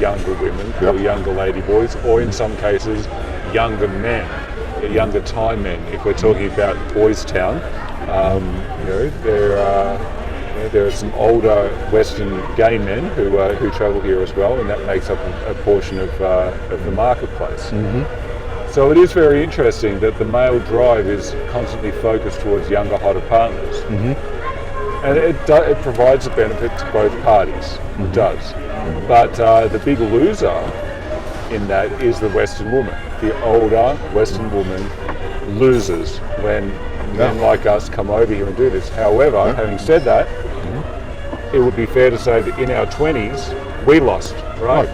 younger women or younger ladyboys, or in some cases, younger men, younger Thai men. If we're talking about Boys Town, there are some older Western gay men who travel here as well, and that makes up a portion of the marketplace. So it is very interesting that the male drive is constantly focused towards younger, hotter partners. And it provides a benefit to both parties, it does. But the big loser in that is the Western woman. The older Western woman loses when men like us come over here and do this. However, having said that, it would be fair to say that in our 20s, we lost, right?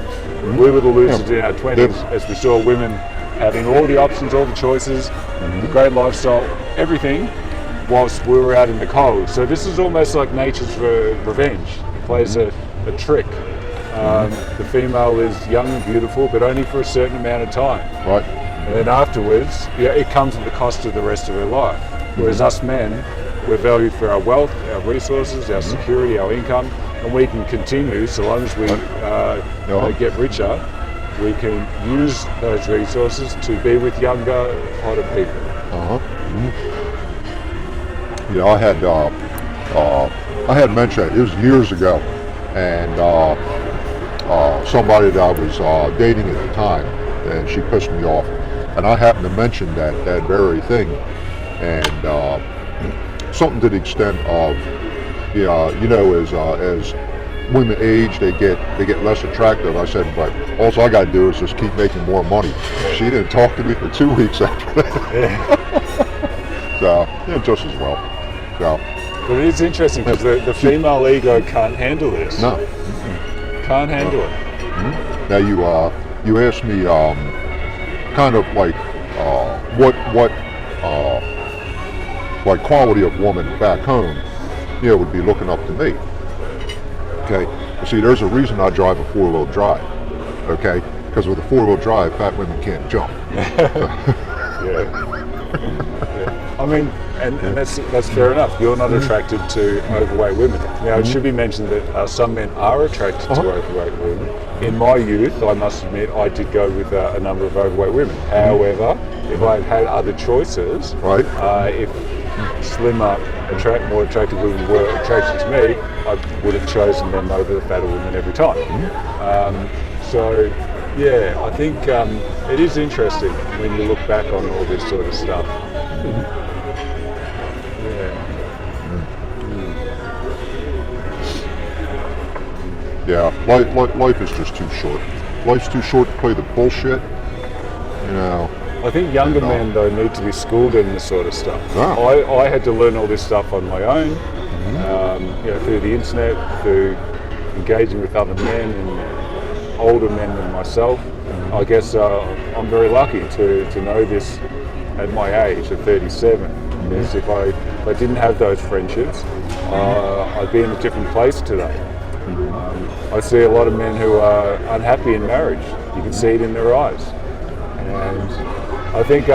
We were the losers in our 20s as we saw women having all the options, all the choices, the great lifestyle, everything, whilst we were out in the cold. So this is almost like nature's revenge. It plays a trick. The female is young and beautiful, but only for a certain amount of time. Right. And then afterwards, it comes at the cost of the rest of her life. Whereas us men, we're valued for our wealth, our resources, our security, our income, and we can continue, so long as we get richer, we can use those resources to be with younger, hotter people. Yeah, I had mentioned it was years ago, and somebody that I was dating at the time, and she pissed me off, and I happened to mention that very thing, and something to the extent of, as women age, they get less attractive. I said, but all I got to do is just keep making more money. She didn't talk to me for 2 weeks after that. So, just as well. So, but it is interesting because the female ego can't handle this. No. Can't handle it. Now you asked me kind of like what quality of woman back home would be looking up to me. Okay, see, there's a reason I drive a 4-wheel drive. Okay, because with a 4-wheel drive, fat women can't jump. I mean, and that's fair enough. You're not attracted to overweight women. Now, it should be mentioned that some men are attracted to overweight women. In my youth, I must admit, I did go with a number of overweight women. However, if I had other choices, if slimmer, more attractive women were attracted to me, I would have chosen them over the fatter women every time. I think it is interesting when you look back on all this sort of stuff. Life is just too short. Life's too short to play the bullshit, I think younger men, though, need to be schooled in this sort of stuff. I had to learn all this stuff on my own, through the internet, through engaging with other men and older men than myself. I guess I'm very lucky to know this at my age of 37. Because if I didn't have those friendships, I'd be in a different place today. I see a lot of men who are unhappy in marriage. You can see it in their eyes. And I think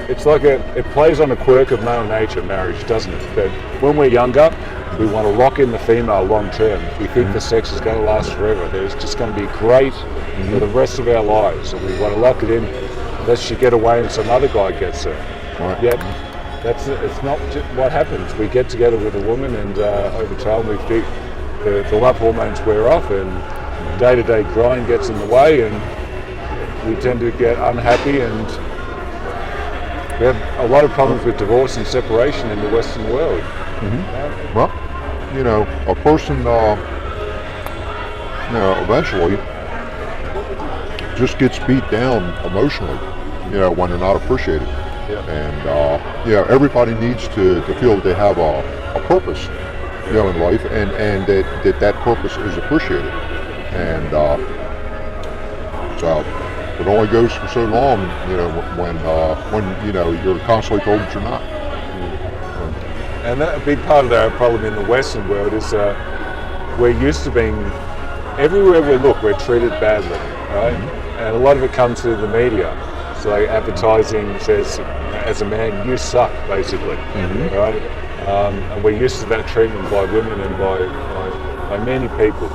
it's like it plays on a quirk of male nature, marriage, doesn't it? That when we're younger, we want to lock in the female long term. We think the sex is going to last forever. It's just going to be great for the rest of our lives, and we want to lock it in lest she get away and some other guy gets her. Yet it's not what happens. We get together with a woman, and over time we think the love hormones wear off, and day-to-day grind gets in the way, and we tend to get unhappy, and we have a lot of problems with divorce and separation in the Western world. Well, a person, eventually just gets beat down emotionally, when they're not appreciated. And, everybody needs to feel that they have a purpose, in life, and that purpose is appreciated. And so it only goes for so long, when you're constantly told that you're not. And a big part of our problem in the Western world is we're used to being, everywhere we look, we're treated badly, right? And a lot of it comes through the media. So like advertising says, as a man, you suck, basically, right? And we're used to that treatment by women and by many people.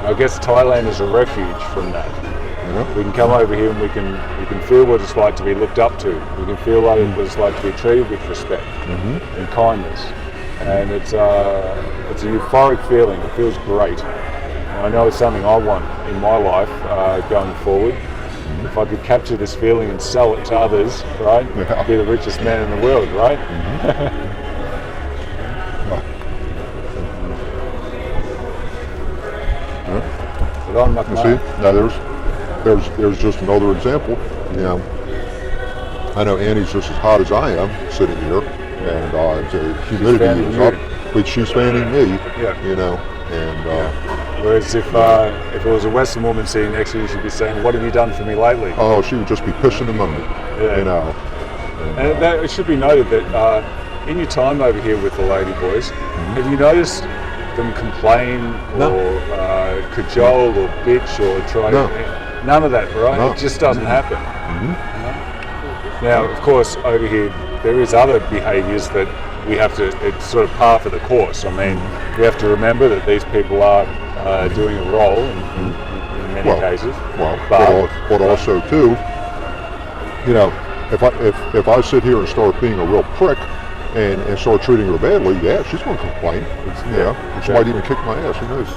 I guess Thailand is a refuge from that. Yeah. We can come over here and we can feel what it's like to be looked up to. We can feel what it's like to be treated with respect and kindness. And it's a euphoric feeling. It feels great. And I know it's something I want in my life going forward. If I could capture this feeling and sell it to others, right? Yeah. Be the richest man in the world, right? But I'm not You see, now there's just another example. You know, I know Annie's just as hot as I am sitting here, and the humidity is up, but she's fanning me. Yeah. You know, and whereas if it was a Western woman sitting next to you, she'd be saying, "What have you done for me lately?" oh, she would just be pissing the moment. Yeah. You know. And that, it should be noted that in your time over here with the Ladyboys, have you noticed them complain or cajole or bitch or try? No. None of that, right? No. It just doesn't happen. Now, of course, over here there is other behaviours that we have to. It's sort of par for the course. I mean, we have to remember that these people are doing a role in many cases. Well, but also too, you know, if I sit here and start being a real prick and start treating her badly, yeah, she's going to complain. Yeah, she might even kick my ass. Who knows?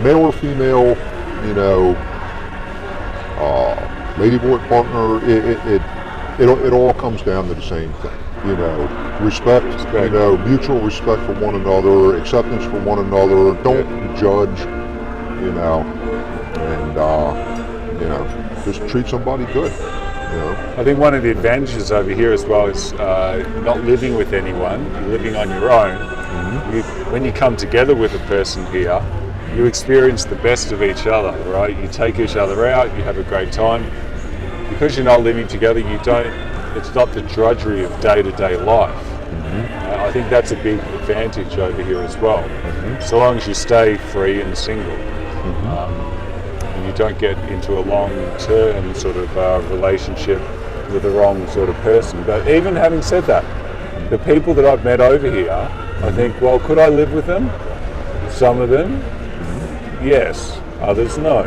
Male or female, ladyboy partner, it all comes down to the same thing. Respect, mutual respect for one another, acceptance for one another, don't judge, and just treat somebody good. I think one of the advantages over here as well is not living with anyone, you're living on your own. When you come together with a person here, you experience the best of each other, right? You take each other out, you have a great time. Because you're not living together, it's not the drudgery of day-to-day life. I think that's a big advantage over here as well. So long as you stay free and single, and you don't get into a long-term sort of relationship with the wrong sort of person. But even having said that, the people that I've met over here, I think, well, could I live with them? Some of them, yes. Others, no.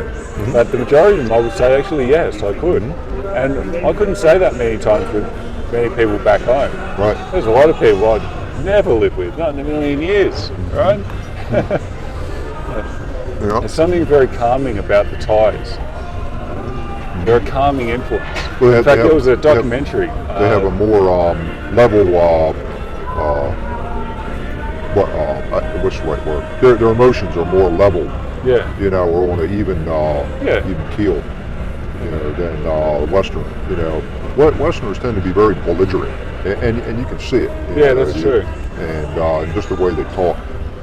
But the majority of them, I would say, actually, yes, I could. And I couldn't say that many times with many people back home. Right. There's a lot of people I'd never live with, not in a million years, right? There's something very calming about the Thais. They're a calming influence. Well, in fact, there was a documentary. They have a more level, what's the right word? Their emotions are more level. Yeah. Or on an even keel, than Western. Westerners tend to be very belligerent, and you can see it. Yeah, that's true. And just the way they talk.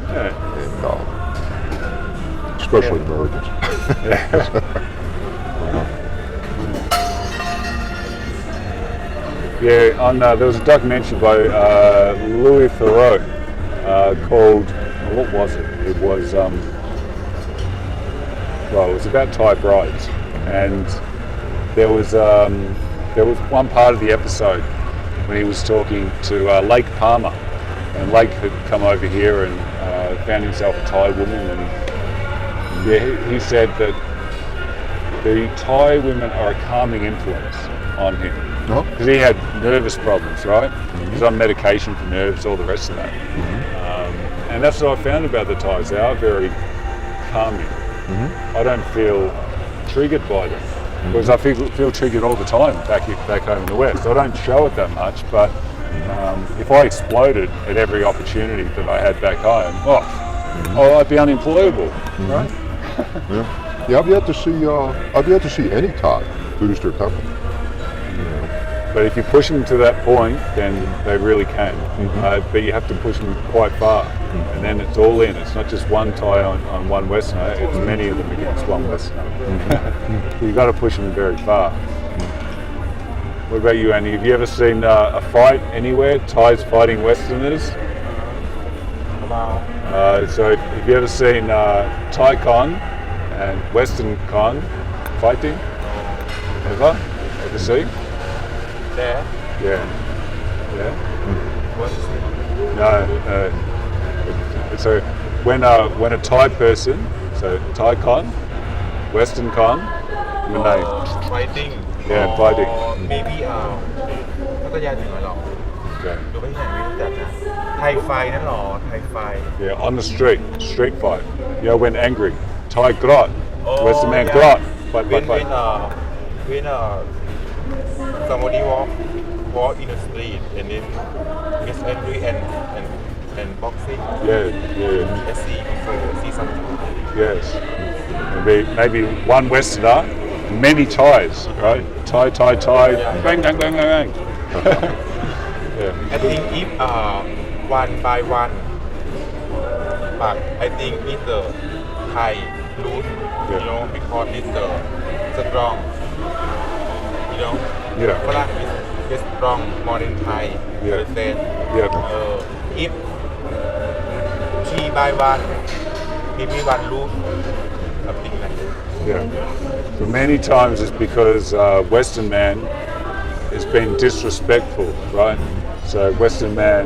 Yeah. And especially Americans. There was a documentary by Louis Theroux called, what was it? It was it was about Thai brides, and there was one part of the episode when he was talking to Lake Palmer, and Lake had come over here and found himself a Thai woman, and he said that the Thai women are a calming influence on him because he had nervous problems, right? He's on medication for nerves, all the rest of that, and that's what I found about the Thais. They are very calming. I don't feel triggered by them because I feel triggered all the time back home in the West. I don't show it that much, but if I exploded at every opportunity that I had back home, I'd be unemployable, right? Yeah, I've yet to see any Thai lose their temper. But if you push them to that point, then they really can. But you have to push them quite far, and then it's all in. It's not just one Thai on one Westerner, it's many of them against one Westerner. You've got to push them very far. What about you, Andy? Have you ever seen a fight anywhere, Thais fighting Westerners? So have you ever seen Thai Con and Western Con fighting? Ever? Overseas? There. Yeah. Yeah. What is it? No. It's a when a Thai person, so Thai con, Western con, when they Fighting. Yeah, fighting. Maybe พัทยาเหนือหรอ okay. หรือไม่ใช่ไม่รู้จักนะไทยไฟนั่นหรอไทยไฟ Yeah, on the street fight. Yeah, when angry. Thai grot. Western man yeah. grot. Fight. when somebody walk in the street and then gets angry and boxing. Yeah. I see something. Yes. Maybe one Westerner, many Thais, right? Thai. Yeah. Bang. Yeah. I think if one by one, but I think it's the Thai root, because it's the strong, Yeah. Falang is strong more than Thai. Yeah. Understand? Yeah. If three by one, maybe one root, something like that. Yeah. So many times it's because Western man is being disrespectful, right? So Western man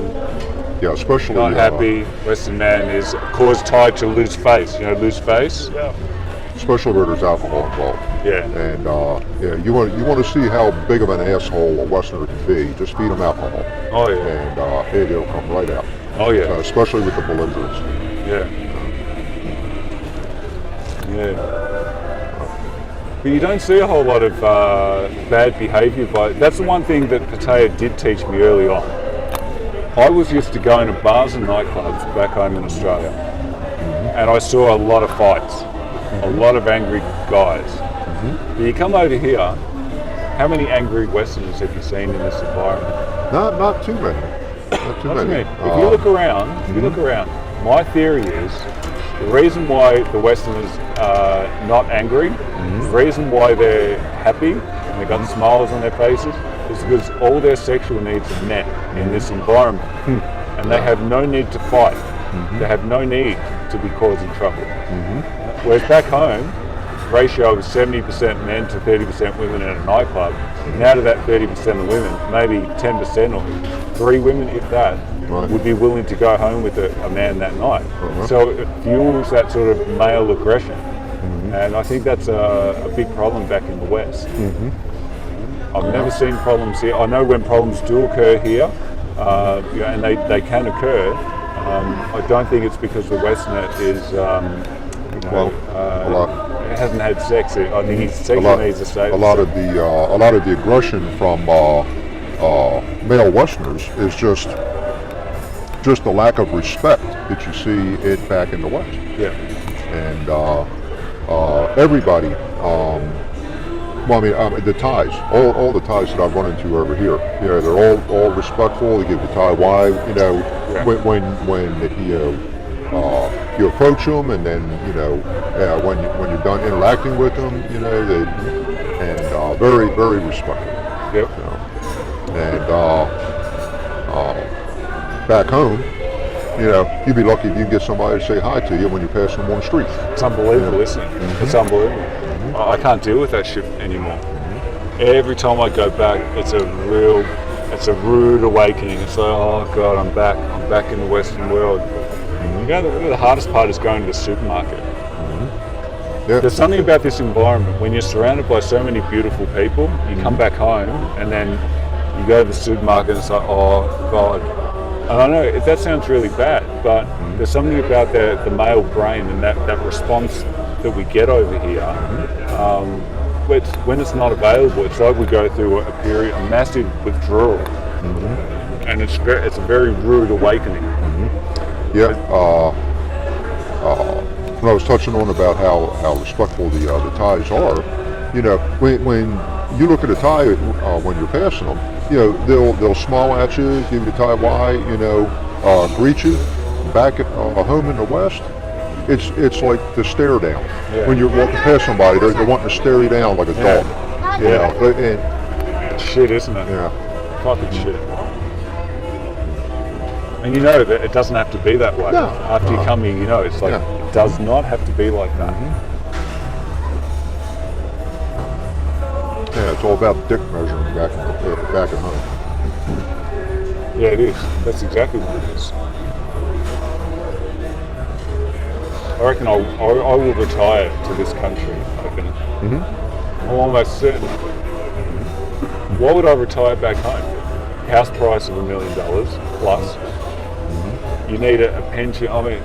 Yeah, especially not happy. Western man is caused Thai to lose face. Lose face. Yeah. especially where there's alcohol involved. Yeah. And yeah, you want to see how big of an asshole a Westerner can be. Just feed them alcohol, Oh yeah. and it'll come right out. Oh yeah. Especially with the belligerents. Yeah. But you don't see a whole lot of bad behaviour. But that's the one thing that Pattaya did teach me early on. I was used to going to bars and nightclubs back home in Australia, and I saw a lot of fights, a lot of angry guys. But you come over here, how many angry Westerners have you seen in this environment? Not too many. Not too many. If you look around, my theory is the reason why the Westerners are not angry, the reason why they're happy and they've got smiles on their faces is because all their sexual needs are met in this environment, and they have no need to fight. They have no need to be causing trouble. Whereas back home, ratio of 70% men to 30% women in a nightclub, and out of that 30% of women, maybe 10% or 3 women, if that, Right. would be willing to go home with a man that night. So it fuels that sort of male aggression. And I think that's a big problem back in the West. I've never seen problems here. I know when problems do occur here, and they can occur, I don't think it's because the Westerner is, it hasn't had sex. I think his sexual needs are stable. A lot of the aggression from male Westerners is just the lack of respect that you see it back in the West. Yeah. And everybody, the Thais, all the Thais that I've run into over here, they're all respectful. They give the Thai why, when you approach them, and then when you're done interacting with them, very very respectful. Yep. And back home, you'd be lucky if you can get somebody to say hi to you when you're passing them on the street. It's unbelievable, isn't it? It's unbelievable. I can't deal with that shit anymore. Every time I go back, it's a rude awakening. It's like, oh God, I'm back in the Western world. The hardest part is going to the supermarket. Yeah. There's something about this environment when you're surrounded by so many beautiful people, you come back home and then you go to the supermarket and it's like, oh God. And I know that sounds really bad, but there's something about the male brain and that response that we get over here. When it's not available, it's like we go through a massive withdrawal, and it's a very rude awakening. Yeah. When I was touching on about how respectful the Thais are, when you look at a Thai when you're passing them, they'll smile at you, give you the Thai why, greet you. Back at home in the West, it's like the stare down. Yeah. When you're walking past somebody, they're wanting to stare you down like a dog. Yeah. And, It's shit, isn't it? yeah. Fucking shit. And that it doesn't have to be that way. No. After you come here, it's like, it does not have to be like that. Yeah, it's all about dick measuring back at home. Yeah, it is. That's exactly what it is. I reckon I will retire to this country. I reckon. I'm almost certain. Why would I retire back home? House price of $1 million plus. You need a pension. I mean,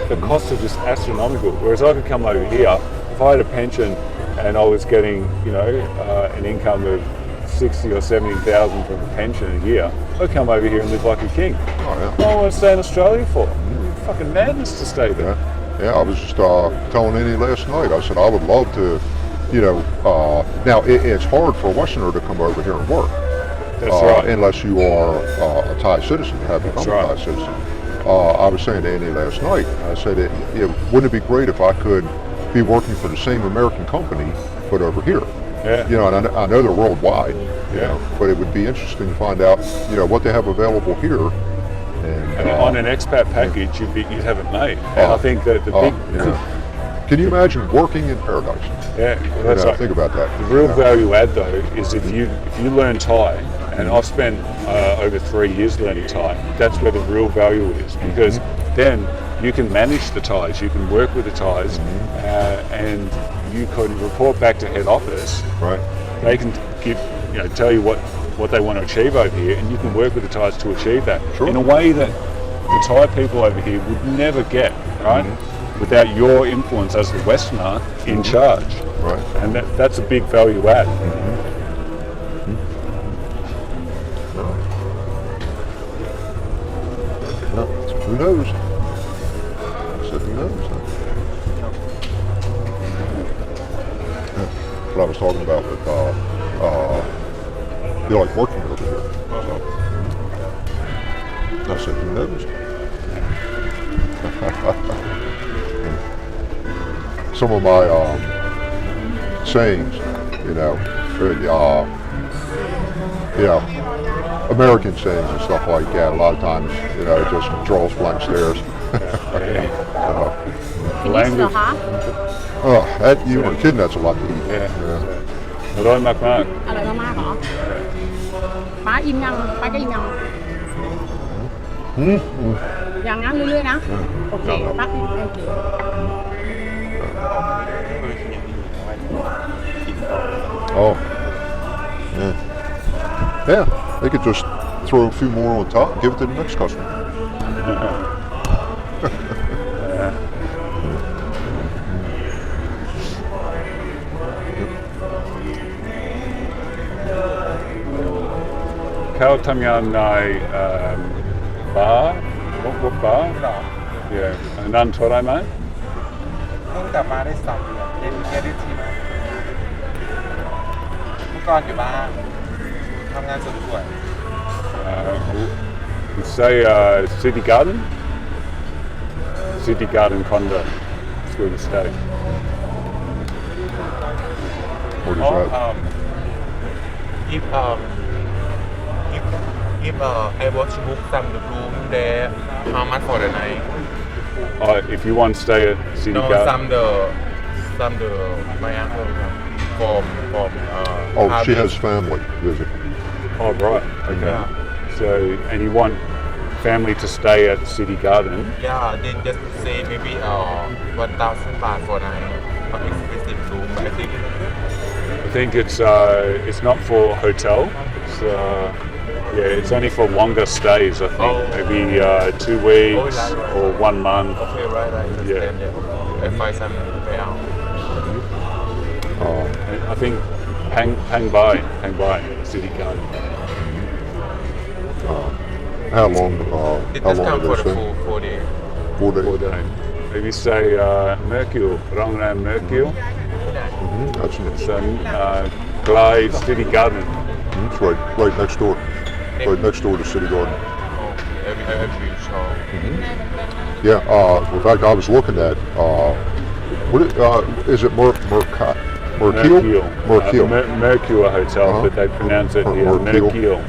the costs are just astronomical. Whereas I could come over here, if I had a pension and I was getting, an income of 60 or 70,000 from a pension a year, I'd come over here and live like a king. Oh, yeah. What do I want to stay in Australia for? Fucking madness to stay there. Yeah, I was just telling Annie last night, I said I would love to, now it's hard for a Westerner to come over here and work. That's right. Unless you are a Thai citizen, have become a Thai citizen. I was saying to Annie last night, I said, wouldn't it be great if I could be working for the same American company, but over here? Yeah. And I know they're worldwide, but it would be interesting to find out, what they have available here. And on an expat package, you'd have it made. And I think that the big... Can you imagine working in paradise? Yeah, that's right. Think about that. The real value add, though, is if you learn Thai, and I've spent over 3 years learning Thai, that's where the real value is, because then you can manage the Thais, you can work with the Thais, and you can report back to head office. Right. They can tell you what they want to achieve over here, and you can work with the Thais to achieve that in a way that the Thai people over here would never get, right? Without your influence as the Westerner in charge. Right. And that's a big value add. Who knows? I said who knows? What I was talking about with like working over here. So, I said who knows? Some of my sayings, American sayings and stuff like that. A lot of times, it just draws blank stares. Language. You were kidding. That's a lot to eat. Nó đôi mắc mắc. อร่อยมากๆเหรอป้าอิ่มยังป้าจะอิ่มยังอย่างนั้นเรื่อยๆนะโอเคป้าอิ่มโอเค Oh, yeah. They could just throw a few more on top and give it to the next customer. Kau Tamyan Nai bar? What bar? Yeah. Nan Torai Man? เพิ่งกลับมาได้2 เดือนเรียนได้ทีเมื่อก่อนอยู่บ้านทำงานสวน You say City Garden? City Garden condo. That's where we stay. What is that? If I was to book some room there, how much for the night? If you want to stay at City No, Garden. some the my uncle from She has family visit. Oh, right. Okay. Yeah. So, and you want family to stay at City Garden? Yeah, then just say maybe 1,000 baht for night. Expensive room, I think. It's not for hotel. It's only for longer stays. I think maybe 2 weeks or 1 month. Okay, right. Understand. Yeah. I find some way out. I think Pang Bai, City Garden. How long? It How just long come are for they the staying? 4 days. 4 days. 4 days. Maybe say Mercure, Rongran Mercure. That's nice. So Glide City Garden. It's right next door. Right next door to City Garden. Every show. Yeah. In fact, I was looking at is it Mercure? Mercure Hotel, but they pronounce it here Mercure.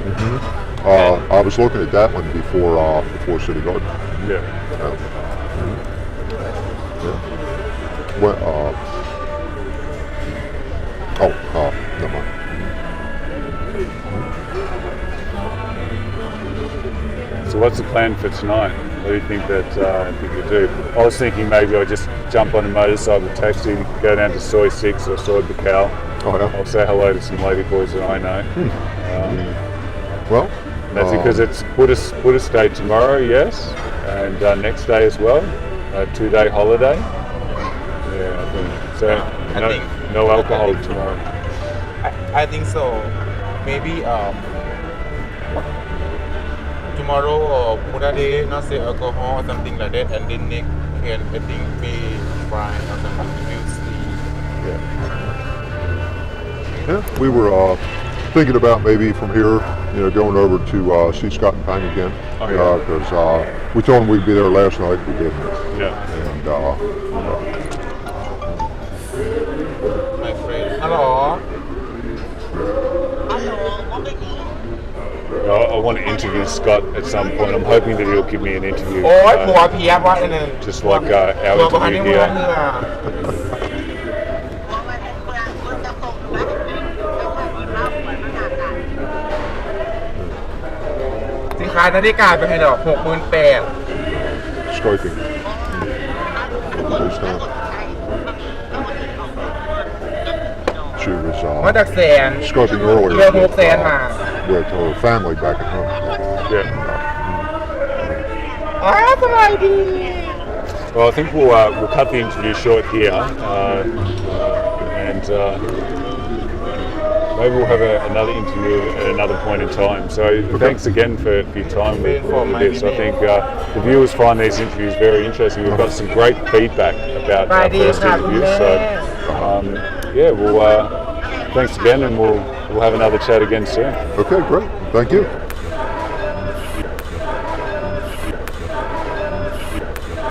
I was looking at that one before City Garden. Yeah. Well, never mind. So what's the plan for tonight? What do you think that you could do? I was thinking maybe I'll just jump on a motorcycle taxi, go down to Soy 6 or Soy Bacal. Oh, yeah. I'll say hello to some Ladyboys that I know. Well, That's because it's Buddhist Day tomorrow, yes, and next day as well, a 2-day holiday. Yeah, I think so. I think- No alcohol tomorrow. I think so. Maybe tomorrow or Buddha Day, not say alcohol or something like that, and then next can I think be fine or something. We'll see. yeah, we were thinking about maybe from here, going over to see Scott and Pang again. Oh, yeah. Because we told them we'd be there last night. We didn't. Yeah. And My friend. Hello. I want to interview Scott at some point. I'm hoping that he'll give me an interview. โอ้ยผัวเพียบว่าเนี่ย just like our ผัวประธาน interview นี่เมือง here. เหนือสินค้านาฬิกาเป็นไงดอก68,000 scraping. This time. She was มาจากแสน scoping เรือ earlier 600,000 มา with her family back at home. Yeah. อ๋อสบายดี Well, I think we'll cut the interview short here, and maybe we'll have another interview at another point in time. So thanks again for your time with this. I think the viewers find these interviews very interesting. We've got some great feedback about our first interview. So yeah, well, thanks again, and we'll have another chat again soon. Okay, great. Thank you.